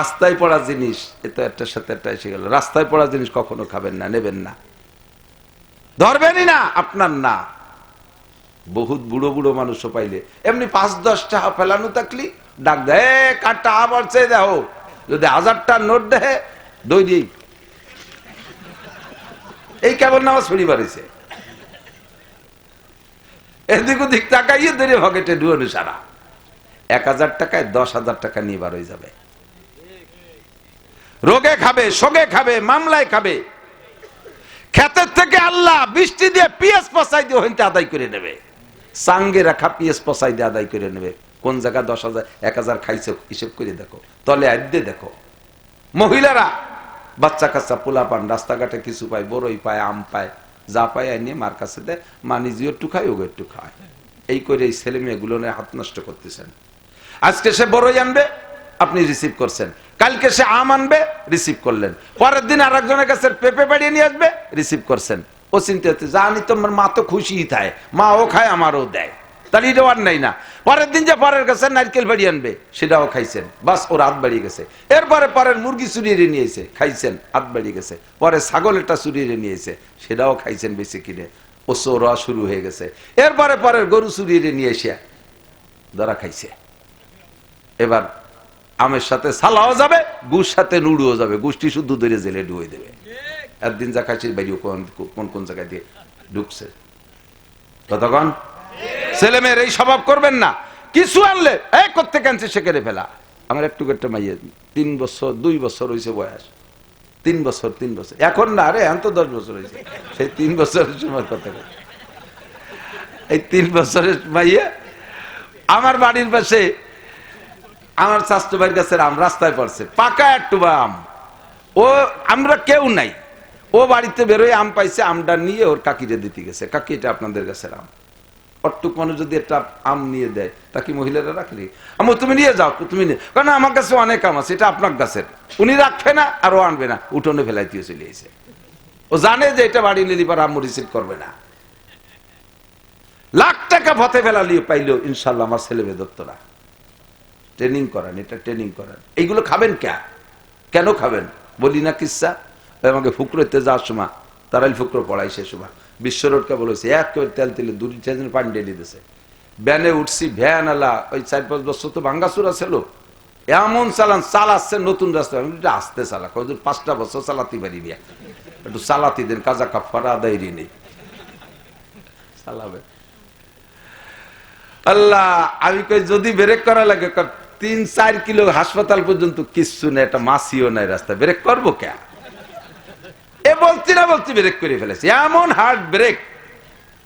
রাস্তায় পড়া জিনিস এটা একটার সাথে একটা এসে গেল। রাস্তায় পড়া জিনিস কখনো খাবেন না, নেবেন না, ধরবেনই না, আপনার না। বহুত বুড়ো বুড়ো মানুষও পাইলে এমনি ৫-১০ টাকা ফেলানো থাকলি ডাক দেয়, কাঠটা আবার চেয়ে দেখো, যদি ১০০০ টাকার নোট দেয় দই দিই, এই কেবল নামাজ ছড়ি বাড়িছে, এদিক ওদিক টাকাইয়ে ধরে ভকেটে ডুয়ানো সারা ১০০০ টাকায় ১০,০০০ টাকা নিয়ে বার হয়ে যাবে। রোগে খাবে, শোকে খাবে, মামলায় খাবে, ক্ষেতের থেকে আল্লাহ বৃষ্টি দিয়ে পিএস পচাই দিয়ে হইতে আদায় করে নেবে, সাঙ্গে রাখা পিএস পচাই দিয়ে আদায় করে নেবে। কোন জায়গায় ১০,০০০ ১,০০০ খাইছে হিসেব করে দেখো, তলে আদ্যে দেখো। মহিলারা বাচ্চা কাচ্চা পোলা পান রাস্তাঘাটে কিছু পায়, বড়ই পায়, আম পায়, যা পায় আইনে মার কাছে দেয়, মা নিজেও একটু খায়, ওগো একটু খায়। এই করে এই ছেলে মেয়েগুলো নিয়ে হাত নষ্ট করতেছেন। আজকে সে বড়ই আনবে, আপনি রিসিভ করছেন, কালকে সে আম আনবে, রিসিভ করলেন, পরের দিন আর একজনের কাছে পেঁপে বাড়িয়ে নিয়ে আসবে, রিসিভ করছেন। ও চিন্তা হচ্ছে জানি তোমার মা তো খুশি থাকে, মা ও খায় আমারও দেয়, তার এটাও আর নাই না। পরের দিন যে পরের কাছে নারকেল বাড়িয়ে আনবে, সেটাও খাইছেন, বাস ওর হাত বাড়িয়ে গেছে। এরপরে পরের মুরগি চুরিয়ে নিয়েছে, খাইছেন, হাত বাড়িয়ে গেছে। পরে ছাগলটা চুরিয়ে নিয়েছে, সেটাও খাইছেন বেশি কিনে, ও চোরা শুরু হয়ে গেছে। এরপরে পরের গরু চুরিয়ে নিয়ে এসে ধরা খাইছে। এবার আমের সাথে সালাও যাবে, গুড় সাথে নুড়ুও যাবে, গুষ্টি শুদ্ধ ধরে জেলে ডুয়ে দেবে। একদিন যা খাইছে বাইরেও কোন কোন জায়গায় দিয়ে ঢুকছে। কতক্ষণ ছেলে মেয়ের এই স্বভাব করবেন না। কিছু আনলে এই করতে কেনছে সে কেড়ে ফেলা। আমার একটু একটা মাইয়ে ৩ বছর ২ বছর হয়েছে বয়স, ৩ বছর এখন না, আরে এখন তো ১০ বছর হয়েছে, সেই ৩ বছরের সময় কথা। এই ৩ বছরের মাইয়ে আমার বাড়ির পাশে আমার চাচতো ভাইয়ের কাছে আম রাস্তায় পড়ছে, পাকা একটু আম, ও আমরা কেউ নাই, ও বাড়িতে বেরোয় আম পাইছে, আমটা নিয়ে ওর কাকিরে দিতে গেছে, কাকি এটা আপনাদের গাছের আম। অটুক মানুষ যদি একটা আম নিয়ে দেয়, তা কি মহিলারা রাখলি? আমি তুমি নিয়ে যাও, তুমি নিয়ে, কারণ আমার কাছে অনেক আম আছে, এটা আপনার গাছের। উনি রাখবে না আর ও আনবে না, উঠোনে ফেলাই দিয়ে চলে এসে। ও জানে যে এটা বাড়ি নিলি পর আম্মু রিসিভ করবে না। লাখ টাকা ভতে ফেলালিও পাইলো, ইনশাল্লাহ আমার ছেলে মেয়ে ধরতো না। ট্রেনিং করান, এটা ট্রেনিং করান। এইগুলো খাবেন কেন খাবেন বলি না কিসা। আমাকে ফুকরোতে যাওয়ার সময় তারাই ফুকরো পড়াই, সে সময় বিশ্ব রোডকে বলেছে একেবারে তেল তেলে ২-৩ পানি ঢেলে দিতেছে। ভ্যানে উঠছি, ভ্যান আলা ওই ৪-৫ বছর তো ভাঙ্গাচুরা ছিল, এমন চালাচ্ছে নতুন রাস্তা, আসতে চালা, ৫টা বছর চালাতে পারি বিয়া, একটু চালাতি দেন, কাজা কাফারা আদায় নেই চালাবে। আল্লাহ, আমি কই যদি ব্রেক করা লাগে ৩-৪ কিলো হাসপাতাল পর্যন্ত কিচ্ছু নেই, একটা মাসিও নাই রাস্তা, ব্রেক করবো কে? এ বলছি না বলছি ব্রেক করে ফেলেছে, এমন হার্ড ব্রেক,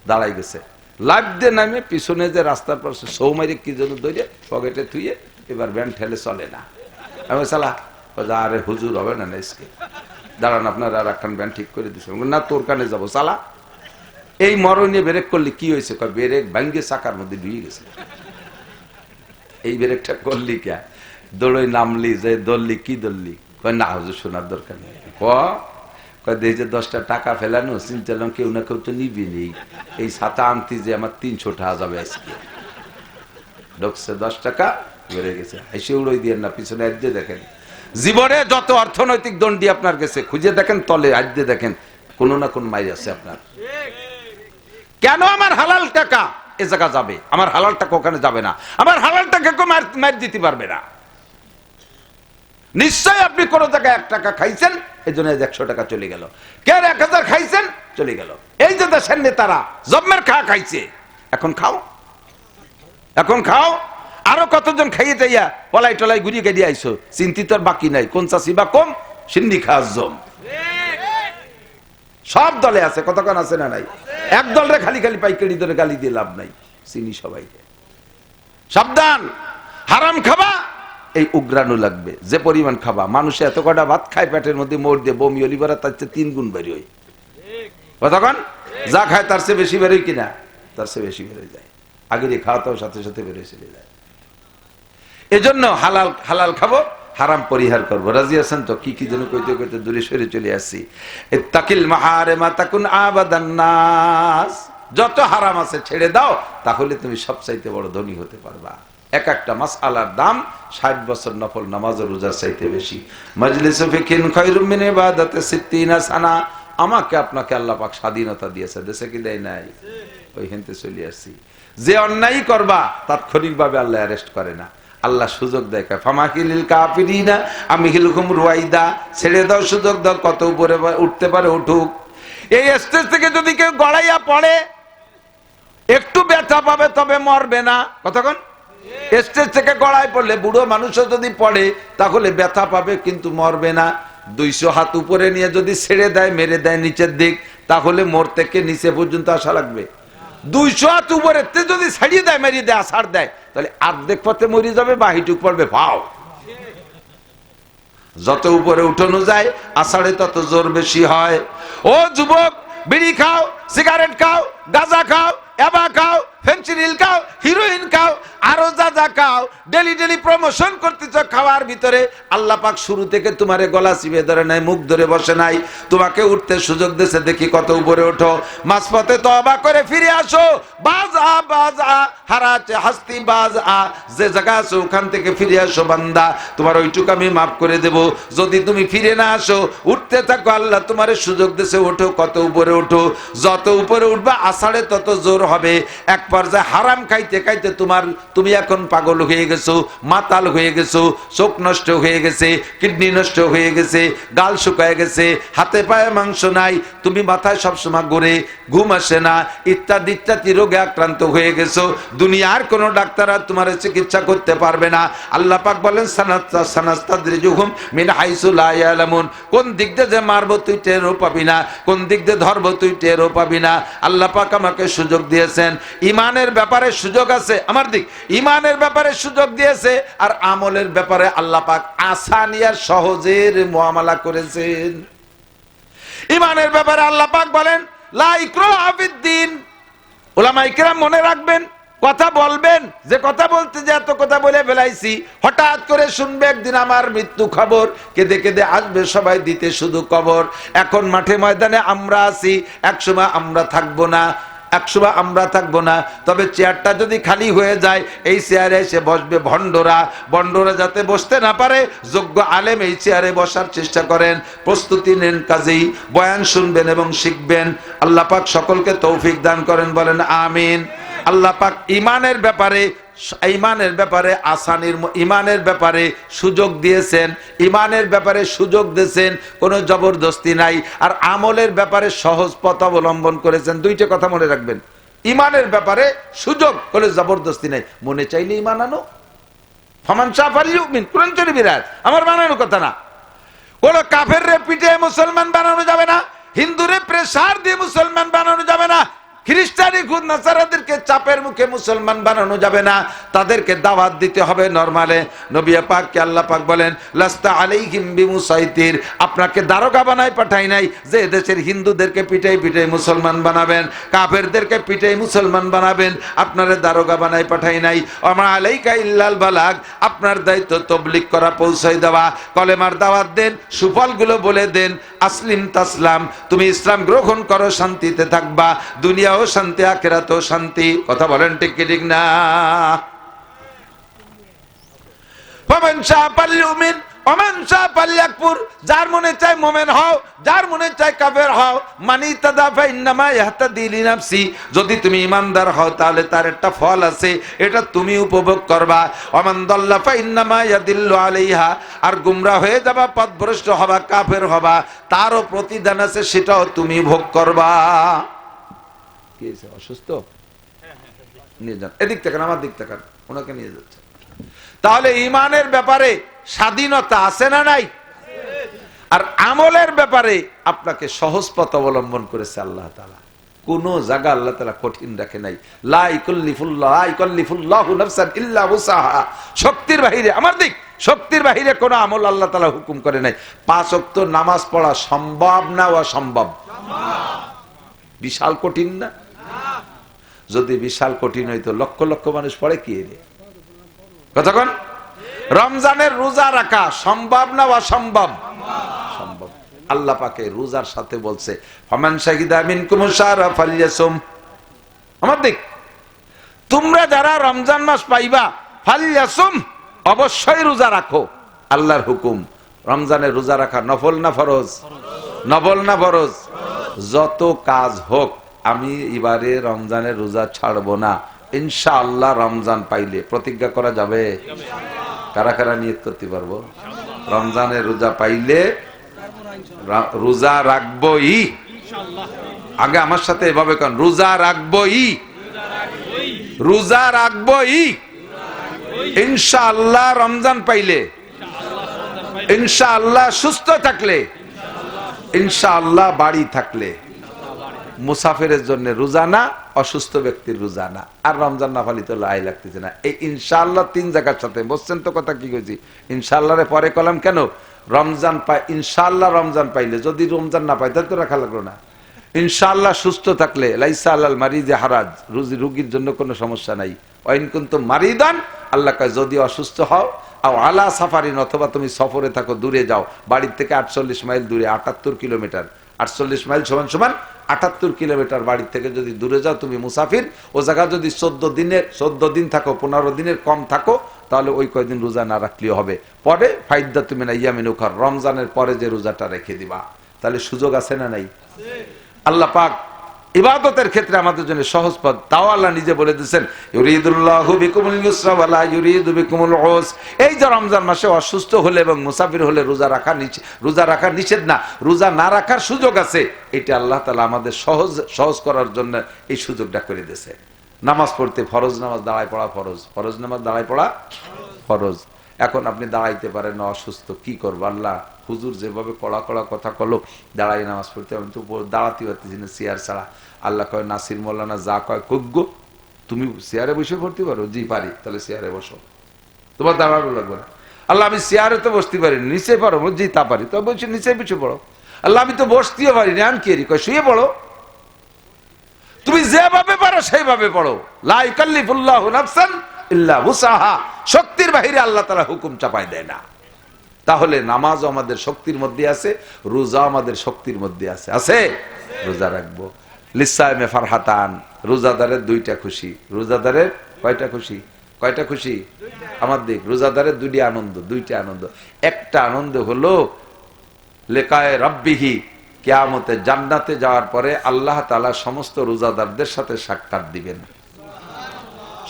দাঁড়াই গেছে। লাইফ দিয়ে নামে পিছনে যে রাস্তার পর সৌমারি কি জন্য ধরে পকেটে থুয়ে এবার ব্যান ঠেলে চলে না। আমি চালা, আরে হুজুর হবে না আজকে, দাঁড়ান আপনার আর একখান ব্যান ঠিক করে দিচ্ছে না, তোর কানে যাবো চালা। এই মরণে ব্রেক করলে কি হয়েছে? ব্রেক ভাঙ্গে চাকার মধ্যে ঢুয়ে গেছে। এই ব্রেকটা করলি কে? দৌড়ই নামলি, যে দৌড়লি, কি দৌড়লি? না হুজুর শোনার দরকার নেই। এই যে 10টা টাকা ফেলানো, চিন্তালাম কেউ না কেউ তো নিবি নেই, এই ছাতা আনতি যে আমার ৩০০ টাকা যাবে আজকে। ঢুকছে 10 টাকা বেড়ে গেছে, এসে উড়োই দিয়ে না, পিছনে আদ্যে দেখেন। জীবনে যত অর্থনৈতিক দণ্ডি আপনার গেছে খুঁজে দেখেন, তলে আদ্যে দেখেন কোনো না কোন মাই আছে আপনার। কেন আমার হালাল টাকা এ জায়গা যাবে, আমার হালাল টাকা ওখানে যাবে না, আমার হালাল টাকা কেউ মার দিতে পারবে না। নিশ্চয় আপনি কোন জায়গায় 1 টাকা খাইছেন, এই জন্য 100 টাকা চলে গেল। কে 1000 খাইছেন, চলে গেল। এই যে দেশের নেতারা জম্মের খাইছে, এখন খাও। আরো কতজন খাইয়ে যাইয়া পলাই টলাই ঘুরিয়ে গেড়িয়ে আইসো, চিন্তিত বাকি নাই, কোন চাষি বা কম, সিন্নি খাওয়ার জম। সব দলে আছে, কতক্ষণ আছে না নাই? এক দলরে খালি পাইকারি ধরে গালি দিয়ে লাভ নাই, চিনি সবাইকে। সাবধান, হারাম খাবা, এই উগ্রাণু লাগবে। যে পরিমাণ খাবা, মানুষে এত কটা ভাত খায় পেটের মধ্যে মোড় দিয়ে বমি অলিভার, তার চেয়ে 3 গুণ বেরিয়ে হয়। কতক্ষণ যা খায় তার চেয়ে বেশি বেরোয় কিনা, তার চেয়ে বেশি বেরোয় যায়। আগের খাওয়াতেও সাথে সাথে বেরোয় চলে যায়। এজন্য হালাল খাবো, হারাম পরিহার করবো। রাজি আছেন তো? কি যেন কইতে কইতে দূরে সরে চলে আসছি। ইত্তাকিল মাহারিমা তাকুন আবাদান নাস। যত হারাম আছে ছেড়ে দাও, তাহলে তুমি সবচাইতে বড় ধনী হতে পারবা। এক একটা মাসআলার দাম 60 বছর নফল নামাজ ও রোজা চাইতে বেশি। মাজলিসু ফিকিন খায়রুম মিন ইবাদাতি 60 সানা। আমাকে আপনাকে আল্লাহ পাক স্বাধীনতা দিয়েছে, দেশে কি দেয় নাই? ওই হেনতে চলে আসছি। যে অন্যায় করবা তাৎক্ষণিকভাবে আল্লাহ অ্যারেস্ট করে না, আল্লাহ সুযোগ দেয়। ফামাকিলিল কাফিরিনা আমহিলহুম রুয়াইদা, ছেড়ে দাও, সুযোগ দাও, কত উপরে উঠতে পারে উঠুক। এই স্টেজ থেকে যদি কেউ গড়াইয়া পড়ে একটু ব্যথা পাবে, তবে মরবে না। কতক্ষণ স্টেজ থেকে গড়াই পড়লে বুড়ো মানুষও যদি পড়ে তাহলে ব্যথা পাবে, কিন্তু মরবে না। 200 হাত উপরে নিয়ে যদি ছেড়ে দেয়, মেরে দেয় নিচের দিক, তাহলে মোর থেকে নিচে পর্যন্ত আসা লাগবে। 200 হাত উপরে যদি ছাড়িয়ে দেয়, মেরিয়ে দেয়, আছাড় দেয়, তাহলে অর্ধেক পথে মরে যাবে, বাহিটুক পড়বে ভাও। যত উপরে উঠানো যায় আষাঢ়ে তত জোর বেশি হয়। ও যুবক, বিড়ি খাও, সিগারেট খাও, গাঁজা খাও, এবা খাও, ফেন্সিডিল খাও, হিরোইন খাও, আরো যা যা খাও, ডেলি ডেলি প্রমোশন করতেছ খাওয়ার ভিতরে। আল্লাহ পাক শুরু থেকে তোমারে গলা চিপে ধরে নাই, মুখ ধরে বসে নাই, তোমাকে উঠতে সুযোগ দিয়েছে, দেখি কত উপরে ওঠো। মাঝপথে তওবা করে ফিরে আসো। বাজ আ হারাতে হাস্তি বাজ আ, যে জায়গা আছো ওখান থেকে ফিরে আসো বান্দা, তোমার ওইটুকু আমি মাফ করে দেব। যদি তুমি ফিরে না আসো, উঠতে থাকো, আল্লাহ তোমারে সুযোগ দিয়েছে, ওঠো, কত উপরে ওঠো। যত উপরে উঠবা আষাঢ়ে তত জোর হবে। এক পর্যায়ে হারাম খাইতে খাইতে তুমি এখন পাগল হয়ে গেছো, মাতাল হয়ে গেছো, চোখ নষ্ট হয়ে গেছে, কিডনি নষ্ট হয়ে গেছে, গাল শুকায় গেছে, হাতে পায়ে মাংস নাই, তুমি মাথায় সবসময় ঘুরে, ঘুম আসে না, ইত্যাদি ইত্যাদি রোগে আক্রান্ত হয়ে গেছো। দুনিয়ার কোন ডাক্তার আর তোমার চিকিৎসা করতে পারবে না। আল্লাহ পাক বলেন সানাস্তাদরিজুহুম মিন হাইসু লা ইয়ালামুন, কোন দিক দিয়ে যে মারবো তুই টেরও পাবি না, কোন দিক দিয়ে ধরবো তুই টেরও পাবি না। আল্লাহ পাক আমাকে সুযোগ দিয়েছেন, ইমানের ব্যাপারে সুযোগ আছে আমার দিক, ইমানের ব্যাপারে সুযোগ দিয়েছে, আর আমলের ব্যাপারে আল্লাহ পাক আসানিয়ার সহজের মুআমালা করেছেন। ইমানের ব্যাপারে আল্লাহ পাক বলেন লা ইকরাহা ফিদ্দিন। উলামা ইকরাম মনে রাখবেন, কথা বলবেন, যে কথা বলতে যে এত কথা বলে ফেলাইছি, হঠাৎ করে শুনবে একদিন আমার মৃত্যু খবর, কেঁদে কেঁদে আসবে সবাই দিতে শুধু কবর। এখন মাঠে ময়দানে আমরা আছি, একসময় আমরা থাকবো না, একসময় আমরা থাকবো না। তবে চেয়ারটা যদি খালি হয়ে যায়, এই চেয়ারে এসে বসবে ভণ্ডরা। ভণ্ডরা যাতে বসতে না পারে, যোগ্য আলেম এই চেয়ারে বসার চেষ্টা করেন, প্রস্তুতি নেন। কাজেই বয়ান শুনবেন এবং শিখবেন। আল্লাহ পাক সকলকে তৌফিক দান করেন, বলেন আমিন। আল্লাহ পাক ইমানের ব্যাপারে আসানির, ইমানের ব্যাপারে সুযোগ দিয়েছেন, ইমানের ব্যাপারে সুযোগ দিয়েছেন, কোনো জবরদস্তি নাই। আর আমলের ব্যাপারে সহজ পথ অবলম্বন করেছেন। দুইটা কথা মনে রাখবেন, ইমানের ব্যাপারে সুযোগ, কোনো জবরদস্তি নাই, মনে চাইলে ইমান আনো। ফামান শাআ ফালইউমিন, কোরআন শরীফের আয়াত, আমার বানানো কথা না। কোন কাফের রে পিঠে মুসলমান বানানো যাবে না, হিন্দুরে প্রেসার দিয়ে মুসলমান বানানো যাবে না, খ্রিস্টানি খুদ নাসারাদেরকে চাপের মুখে মুসলমান বানানো যাবে না, তাদেরকে দাওয়াত দিতে হবে নরমালে। নবী পাককে আল্লাহ পাক বলেন লাস্তা আলাইহিম বিমুসাইতির, আপনাকে দারোগা বানাই পাঠাই নাই যে দেশের হিন্দুদেরকে পিটাই পিটাই মুসলমান বানাবেন, কাফেরদেরকে পিটাই মুসলমান বানাবেন, আপনারে দারোগা বানাই পাঠাই নাই। আমা আলাইকা ইল্লাল বালাগ, আপনার দায়িত্ব তবলিগ করা, পৌঁছাই দেওয়া, কলেমার দাওয়াত দেন, সুফলগুলো বলে দেন। আসলিম তাসলাম, তুমি ইসলাম গ্রহণ করো, শান্তিতে থাকবা, দুনিয়াও শান্তি, আখিরাতেও শান্তি। কথা বলেন ঠিক কি ঠিক না? ফামান শাআ ফালইউমিন ওমান শাআ ফালইয়াকফুর, যার মনে চায় মুমিন হও, যার মনে চায় কাফের হও। মানি তাদা ফা ইন্নামা ইয়াহতাদি লিনাফসি, যদি তুমি ঈমানদার হও তাহলে তার একটা ফল আছে, এটা তুমি উপভোগ করবা। ওমান দাল্লা ফা ইন্নামা ইয়াদিল্লু আলাইহা, আর গুমরা হয়ে যাবা, পথভ্রষ্ট হবা, কাফের হবা, তারও প্রতিদান আছে, সেটাও তুমি ভোগ করবা। কি হয়েছে, অসুস্থ? নিয়ে যান, এদিক থেকে আমার দিক থেকে, ওনাকে নিয়ে যাচ্ছে। তাহলে ঈমানের ব্যাপারে স্বাধীনতা আছে না নাই? আর আমলের ব্যাপারে আপনাকে সহজ পথ অবলম্বন করেছে আল্লাহ তাআলা। কোন জায়গা আল্লাহ তাআলা কঠিন রাখে নাই। লা ইকাল্লিফুল্লাহু নাফসান ইল্লা উসাহা, শক্তির বাহিরে, আমার দিক, শক্তির বাহিরে কোন আমল আল্লাহ তাআলা হুকুম করে নাই। 5 ওয়াক্ত নামাজ পড়া সম্ভব না অসম্ভব? বিশাল কঠিন না? যদি বিশাল কঠিন হইতো লক্ষ লক্ষ মানুষ পড়ে কি রে? কতক্ষণ? রমজানের রোজা রাখা সম্ভব না অসম্ভব? সম্ভব। আল্লাহ পাকে রোজার সাথে বলছে ফামান শাহিদা মিনকুমুশ শাহরা ফালইয়াসুম। আমার দিক, তোমরা যারা রমজান মাস পাইবা ফালিয়াসুম, অবশ্যই রোজা রাখো। আল্লাহর হুকুম, রমজানে রোজা রাখা নফল না ফরজ? নফল না ফরজ? যত কাজ হোক আমি এবারে রমজানের রোজা ছাড়বো না, ইনশাআল্লাহ রমজান পাইলে প্রতিজ্ঞা করা যাবে? কারা কারা নিয়ত করতে পারবো? রমজানের রোজা পাইলে রোজা রাখবোই। আগে আমার সাথে এভাবে কন, রোজা রাখবোই, রোজা রাখবোই ইনশাআল্লাহ রমজান পাইলে, ইনশাআল্লাহ সুস্থ থাকলে, ইনশাআল্লাহ বাড়ি থাকলে। মুসাফিরের জন্য রোজা না, অসুস্থ ব্যক্তির রোজা না। আর রমজান না পালি তো লাই লাগতেছে না। এই ইনশাআল্লাহ তিন জায়গার সাথে বসছেন তো, কথা কি কইছি? ইনশাআল্লাহরে পরে কলাম কেন? রমজান পাই, ইনশাআল্লাহ রমজান পাইলে, যদি রমজান না পাই তাহলে তো রাখা লাগলো না। ইনশাআল্লাহ সুস্থ থাকলে, লাইসা আলাল মারিদে হারাজ, রোগীর জন্য কোনো সমস্যা নাই। ওয়াইন কুনতুম মারিদান, আল্লাহ কয় যদি অসুস্থ হও, আও আলা সাফারিন, অথবা তুমি সফরে থাকো, দূরে যাও, বাড়ির থেকে 48 মাইল দূরে, 78 কিলোমিটার, 48 মাইল সমান সমান 78 কিলোমিটার বাড়ির থেকে যদি দূরে যাও, তুমি মুসাফির, ও জায়গা যদি 14 দিন থাকো, 15 দিনের কম থাকো, তাহলে ওই কয়দিন রোজা না রাখলেও হবে। পরে ফাইদা তুমি না ইয়ামিন উখার, রমজানের পরে যে রোজাটা রেখে দিবা। তাহলে সুযোগ আছে না নাই? আল্লাহ পাক ইবাদতের ক্ষেত্রে আমাদের জন্য সহজ পথ, তাও আল্লাহ নিজে বলে দিয়েছেন, ইউরিদুল্লাহু বিকুমুল ইউসরা ওয়া লা ইউরিদু বিকুমুল উসর। এই যে রমজান মাসে অসুস্থ হলে এবং মুসাফির হলে রোজা রাখা নিষেধ না, রোজা না রাখার সুযোগ আছে। এটা আল্লাহ তাআলা আমাদের সহজ করার জন্য এই সুযোগটা করে দিয়েছে। নামাজ পড়তে, ফরজ নামাজ দাঁড়ায় পড়া ফরজ, ফরজ নামাজ দাঁড়ায় পড়া ফরজ। এখন আপনি দাঁড়াইতে পারেন না, অসুস্থ, কি করবো? আল্লাহ হুজুর যেভাবে কড়া কড়া কথা কলো, দাঁড়াই নামাজ পড়তে, আমি তো দাঁড়াতে পারতেছি না চেয়ার ছাড়া। আল্লাহ কয়, নাসির মোল্লানা যা কয় কজ্ঞ, তুমি চেয়ারে বসে পড়তে পারো? জি পারি। তাহলে চেয়ারে বসো, তোমার দাঁড়ানো লাগবে না। আল্লাহ আমি চেয়ারে তো বসতে পারি, নিচে পারো? জি তা পারি। তো বলছি নিচে বসে পড়ো। আল্লাহ আমি তো বসতেও পারি না, আমি কি কয় শুয়ে পড়ো। তুমি যেভাবে পারো সেইভাবে পড়ো। লা ইউকাল্লিফুল্লাহু নাফসান ইল্লা উসাহা, শক্তির বাহিরে আল্লাহ তাআলা হুকুম চাপায় দেয় না। তাহলে নামাজ আমাদের শক্তির মধ্যে আছে, রোজা আমাদের শক্তির মধ্যে আছে। আছে? রোজা রাখবো। লিসাইমে ফারহাতান, রোজাদারের দুইটা খুশি। রোজাদারের কয়টা খুশি? কয়টা খুশি? আমার দিক, রোজাদারের দুইটা আনন্দ। একটা আনন্দ হলো লিকায়ে রাব্বিহি, কিয়ামতে জান্নাতে যাওয়ার পরে আল্লাহ তাআলা সমস্ত রোজাদারদের সাথে সাক্ষাৎ দিবেন।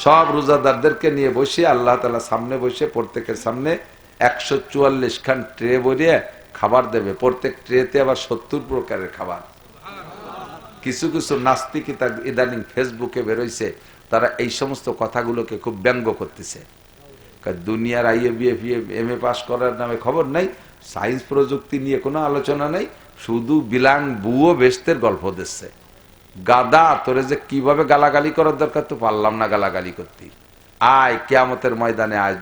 সব রোজাদারদেরকে নিয়ে বসে আল্লাহ তাআলা সামনে বসে, প্রত্যেকের সামনে 144 খান ট্রে ভরিয়ে খাবার দেবে। প্রত্যেক ট্রেতে আবার 70 প্রকারের খাবার। কিছু কিছু নাস্তিক ইদানিং ফেসবুকে বেরোইছে, তারা এই সমস্ত কথাগুলোকে খুব ব্যঙ্গ করতেছে। দুনিয়ার IABF MA পাস করার নামে খবর নাই, সায়েন্স প্রযুক্তি নিয়ে কোনো আলোচনা নাই, শুধু বিলাং বুয়ো বেস্তের গল্প দিচ্ছে। গাদা, তোরে যে কিভাবে গালাগালি করার দরকার তো পারলাম না গালাগালি করতে। আয় কিয়ামতের ময়দানে আয়,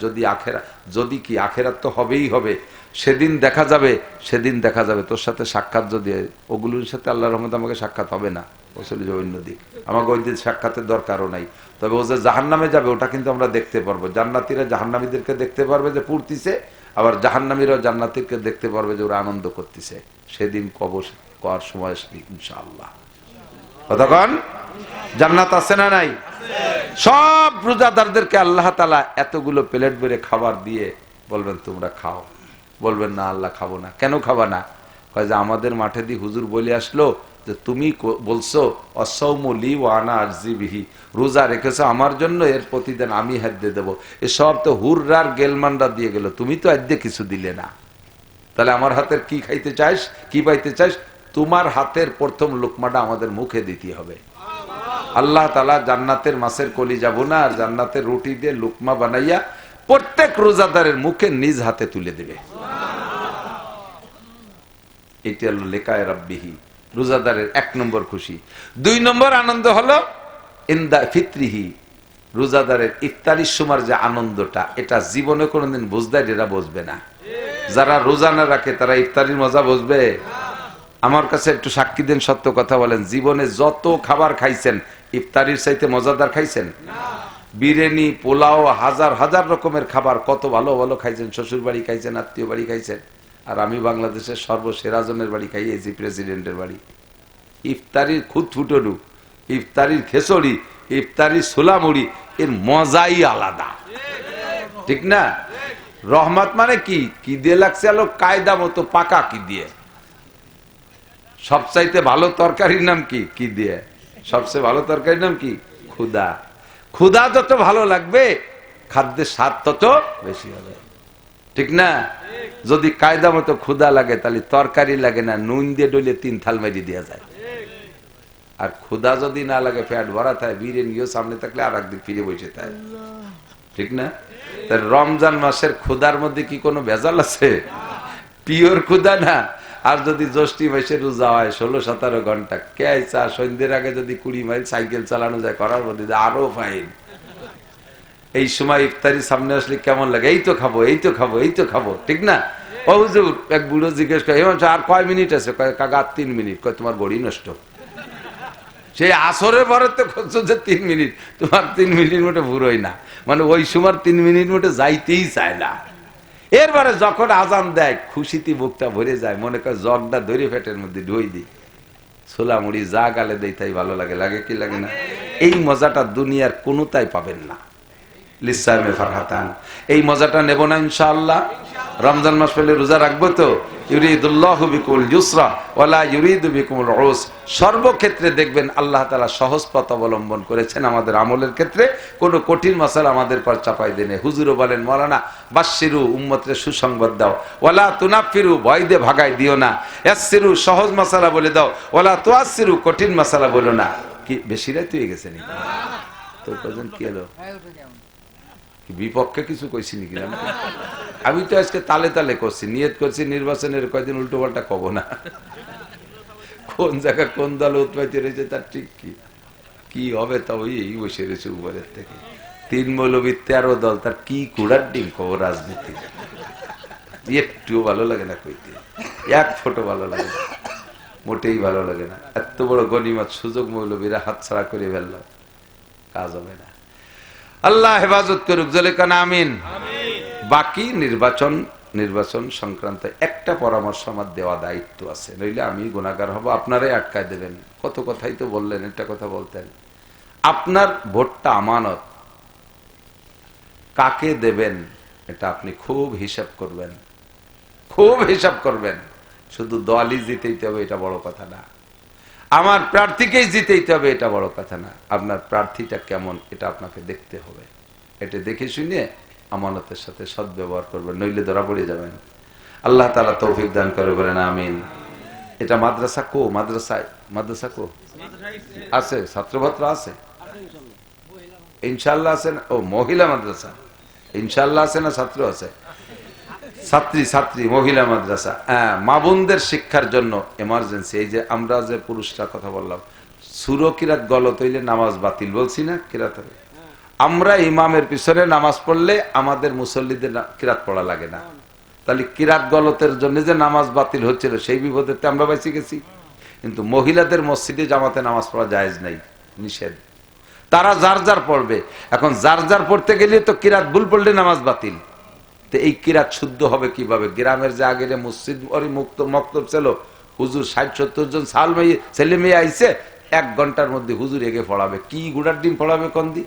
যদি কি আখেরাত তো হবেই হবে। সেদিন দেখা যাবে তোর সাথে সাক্ষাৎ, যদি ওগুলোর সাথে আল্লাহর রহমতে আমাকে সাক্ষাৎ হবে না, ও চলে যাবে অন্যদিক, আমাকে ওই দিন সাক্ষাতের দরকারও নাই। তবে ও যে জাহান্নামে যাবে ওটা কিন্তু আমরা দেখতে পারবো। জান্নাতীরা জাহান্নামীদেরকে দেখতে পারবে যে পুড়তিছে, আবার জাহান্নামীরাও জান্নাতীকে দেখতে পারবে যে ওরা আনন্দ করতেছে। সেদিন কবর করার সময় ইনশাআল্লাহ। কতক্ষণ? জান্নাত আছে না নাই? সব রোজাদারদেরকে আল্লাহ তাআলা এতগুলো প্লেট ভরে খাবার দিয়ে বলবেন তোমরা খাও। বলবেন না আল্লাহ খাবো না। কেন খাবা না? কয় যে আমাদের মাঠে দিয়ে হুজুর বলে আসলো যে তুমি বলছো অসৌমু লি ওয়া আনা আরজি বিহি, রোজা রেখেছো আমার জন্য, এর প্রতিদিন আমি হাদ্দে দেবো। এসব তো হুররার গেলমানরা দিয়ে গেল, তুমি তো আদ্যে কিছু দিলে না। তাহলে আমার হাতের কি খাইতে চাইস, কি পাইতে চাইস? তোমার হাতের প্রথম লোকমাটা আমাদের মুখে দিতে হবে। আল্লাহ তাআলা জান্নাতের মাছের কলিজা বোনা আর জান্নাতের রুটি দিয়ে লুকমা বানাইয়া প্রত্যেক রোজাদারের মুখে নিজ হাতে তুলে দেবে। এটি হলো লিকায়ে রাব্বিহি, রোজাদারের 1 নম্বর খুশি। 2 নম্বর আনন্দ হলো ইনদা ফিত্রিহি, রোজাদারের ইফতারির সময় যে আনন্দটা, এটা জীবনে কোনোদিন বুঝদার এরা বুঝবে না। যারা রোজা না রাখে তারা ইফতারির মজা বুঝবে? আমার কাছে একটু সাক্ষী দেন, সত্য কথা বলেন, জীবনে যত খাবার খাইছেন ইফতারির চাইতে মজাদার খাইছেন? বিরিয়ানি, পোলাও, হাজার হাজার রকমের খাবার কত ভালো ভালো খাইছেন। শ্বশুর বাড়ি খাইছেন, আত্মীয় বাড়ি খাইছেন। আর আমি বাংলাদেশের সর্বসেরা জনের বাড়ি খাইয়েছি, প্রেসিডেন্টের বাড়ি। ইফতারির খুঁতফুটরু, ইফতারির খেচড়ি, ইফতারির ছোলা মুড়ি, এর মজাই আলাদা। ঠিক না? রহমত মানে কি? কি দিয়ে লাগছে আলো? কায়দা মতো পাকা কি দিয়ে। সবচাইতে ভালো তরকারির নাম কি? কি দিয়ে। সবচেয়ে ভালো তরকারির নাম কি? ক্ষুধা। ক্ষুধা যত ভালো লাগবে খাদ্যের স্বাদ তত বেশি হবে, ঠিক না? যদি কায়দা মতো ক্ষুধা লাগে তাহলে তরকারি লাগে না, নুন দিয়ে ডলে 3 থাল মেরি দেওয়া যায়। আর ক্ষুধা যদি না লাগে, পেট ভরা থাকে, বিরিয়ানি গিয়েও সামনে থাকলে আর একদিন ফিরে বসে থাকে, ঠিক না? রমজান মাসের ক্ষুধার মধ্যে কি কোনো ভেজাল আছে? পিওর ক্ষুধা না। আর যদি জ্যৈষ্ঠী মাসে রোজা হয় 16-17 ঘন্টা, কে চা সন্ধ্যের আগে যদি 20 মাইল সাইকেল চালানো যায়, করার মধ্যে আরো ফাইন। এই সময় ইফতারি সামনে আসলে কেমন লাগে? এই তো খাবো, এই তো খাবো, এই তো খাবো, ঠিক না? ও হুজুর, এক বুড়ো জিজ্ঞেস করে, আর কয় মিনিট আছে? কাকা 3 মিনিট। কয় তোমার ঘড়ি নষ্ট। সেই আসরের পরে তো করছো যে 3 মিনিট, তোমার 3 মিনিট মোটে পুরোই না। মানে ওই সময় 3 মিনিট মোটে যাইতেই চায় না। এরপরে যখন আজান দেয় খুশিতে বুকটা ভরে যায়, মনে করে জগটা ধরে পেটের মধ্যে ঢুই দিই, ছোলা মুড়ি যা গালে দেয় তাই ভালো লাগে। লাগে কি লাগে না? এই মজাটা দুনিয়ার কোনোটাই পাবেন না। লিসামে ফারহাতান, এই মজাটা নেব না ইনশাআল্লাহ। রমজান মাস পেলে রোজা রাখবো তো। ইউরিদুল্লাহু বিকুল ইউসরা ওয়ালা ইউরিদু বিকুমুল উস। সর্বক্ষেত্রে দেখবেন আল্লাহ তাআলা সহজ পথ অবলম্বন করেছেন আমাদের আমলের ক্ষেত্রে। কোনো কঠিন মাসালা আমাদের পর চাপাই দেনে। হুজুরও বলেন, মাওলানা বাশশিরু, উম্মতরে সুসংবাদ দাও, ওয়ালা তুনাফিরু, ভয় দিয়ে ভাগাই দিও না, ইয়াসসিরু, সহজ মাসালা বলে দাও, ওয়ালা তুআসসিরু, কঠিন মাসালা বলো না। কি বেশি রাত হয়ে গেছে নাকি? তোর কজন কি হলো? বিপক্ষে কিছু কইছি নাকি? আমি তো আজকে তালে তালে করছি, নিয়ত করছি নির্বাচনের কয়দিন উল্টো পাল্টা কব না। কোন জায়গা কোন দল উৎপাইতে রয়েছে তার ঠিক কি হবে তা ওই বসে রয়েছে উপরের থেকে। 3 মৌলবী 13 দল, তার কি কুড়ার ডিম কব রাজনীতি। একটুও ভালো লাগে না কইতে, এক ফোঁটা ভালো লাগে না, মোটেই ভালো লাগে না। এত বড় গনিমত সুযোগ মৌলবীরা হাতছাড়া করে ফেলল, কাজ হবে না। আল্লাহ হেফাজত করুক, জলে কান আমিন। বাকি নির্বাচন সংক্রান্ত একটা পরামর্শ আমার দেওয়া দায়িত্ব আছে, নইলে আমি গুনাহগার হব, আপনারাই আটকায় দেবেন। কত কথাই তো বললেন, একটা কথা বলতেন, আপনার ভোটটা আমানত, কাকে দেবেন এটা আপনি খুব হিসাব করবেন, খুব হিসাব করবেন। শুধু দলই জিতেইতে হবে এটা বড় কথা না, আমার প্রার্থীকেই জিতেইতে হবে এটা বড় কথা না, আপনার প্রার্থীটা কেমন এটা আপনাকে দেখতে হবে। এটা দেখে শুনে আমানতের সাথে সদ্ব্যবহার করবেন, নইলে ধরা পড়ে যাবেন। আল্লাহ তাআলা তৌফিক দান করে, বলেন আমিন। এটা মাদ্রাসা কো আছে, ছাত্রছাত্রী আছে ইনশাআল্লাহ আছে না? ও মহিলা মাদ্রাসা ইনশাআল্লাহ আছে না? ছাত্র আছে, ছাত্রী মহিলা মাদ্রাসা। হ্যাঁ, মা বোনদের শিক্ষার জন্য এমার্জেন্সি। এই যে আমরা যে পুরুষরা কথা বললাম, সূরা কিরাত গলত হইলে নামাজ বাতিল, বলছি না? কিরাত হবে, আমরা ইমামের পিছনে নামাজ পড়লে আমাদের মুসল্লিদের কিরাত পড়া লাগে না। তাহলে কিরাত গলতের জন্য যে নামাজ বাতিল হচ্ছিল, সেই বিপদে আমরা বেঁচে গেছি। কিন্তু মহিলাদের মসজিদে জামাতে নামাজ পড়া জায়েজ নাই, নিষেধ। তারা যার যার পড়বে। এখন যার যার পড়তে গেলে তো কিরাত ভুল পড়লে নামাজ বাতিল। তো এই কিরাত শুদ্ধ হবে কিভাবে? গ্রামের যে আগে মসজিদ মক্তব ছিল, হুজুর 60-70 জন ছেলে মেয়ে আইছে, 1 ঘন্টার মধ্যে হুজুর এগে পড়াবে। কি গুড়ার ডিম পড়াবে কন্দি?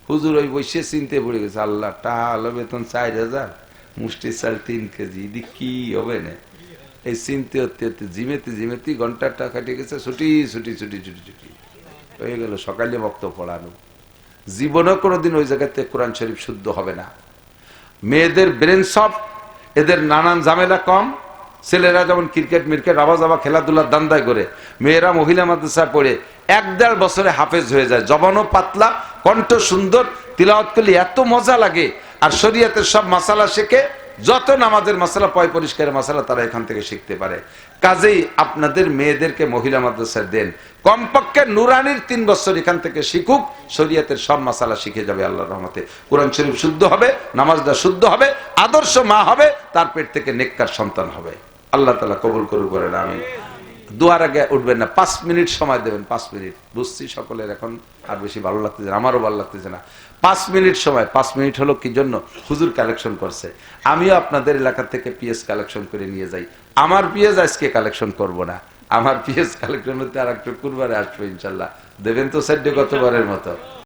হুজুর ওই বসে চিনতে পড়ে গেছে, আল্লাহ টাকা বেতন 4000, মুষ্টি চাল 3 কেজি, এদি কি হবে না? এই চিনতে হতে হতে জিমেতি ঘন্টাটা কাটে গেছে, ছুটি হয়ে গেল। সকালে বক্তব্য পড়ানো, জীবনেও কোনোদিন ওই জায়গাতে কোরআন শরীফ শুদ্ধ হবে না। মেয়েদের ব্রেন সফট, এদের নানান ঝামেলা কম। ছেলেরা যেমন ক্রিকেট মিরকেট আবা খেলাধুলার দান্দায় করে, মেয়েরা মহিলা মাদ্রাসায় পড়ে 1-1.5 বছরে হাফেজ হয়ে যায়। জবানও পাতলা, কণ্ঠ সুন্দর, তিলাওয়াত করলে এত মজা লাগে। আর শরীয়তের সব মাসালা শেখে, যত নামাজের মাসালা, পয় পরিষ্কারের মাসালা তারা এখান থেকে শিখতে পারে। কাজেই আপনাদের মেয়েদেরকে মহিলা মাদ্রাসায় দেন, কমপক্ষে নুরানির 3 বছর এখান থেকে শিখুক, শরীয়তের সব মাসালা শিখে যাবে আল্লাহর রহমতে। কোরআন শরীফ শুদ্ধ হবে, নামাজটা শুদ্ধ হবে, আদর্শ মা হবে, তার পেট থেকে নেককার সন্তান হবে। আল্লাহ তাআলা কবুল করুক, বলেন আমিন। দুয়ার আগে উঠবেন না, 5 মিনিট সময় দেবেন। 5 মিনিট, বুঝছি সকলের এখন আর বেশি ভালো লাগতেছে না, আমারও ভালো লাগতেছে না। 5 মিনিট সময়। 5 মিনিট হলো কি জন্য? হুজুর কালেকশন করছে, আমিও আপনাদের এলাকা থেকে পিএস কালেকশন করে নিয়ে যাই। আমার পিএস আজকে কালেকশন করব না, আমার পিএস কালেকশন হতে আর একটু কুরবারে আসবে ইনশাল্লাহ। দেবেন তো সাইডে গতবারের মতো?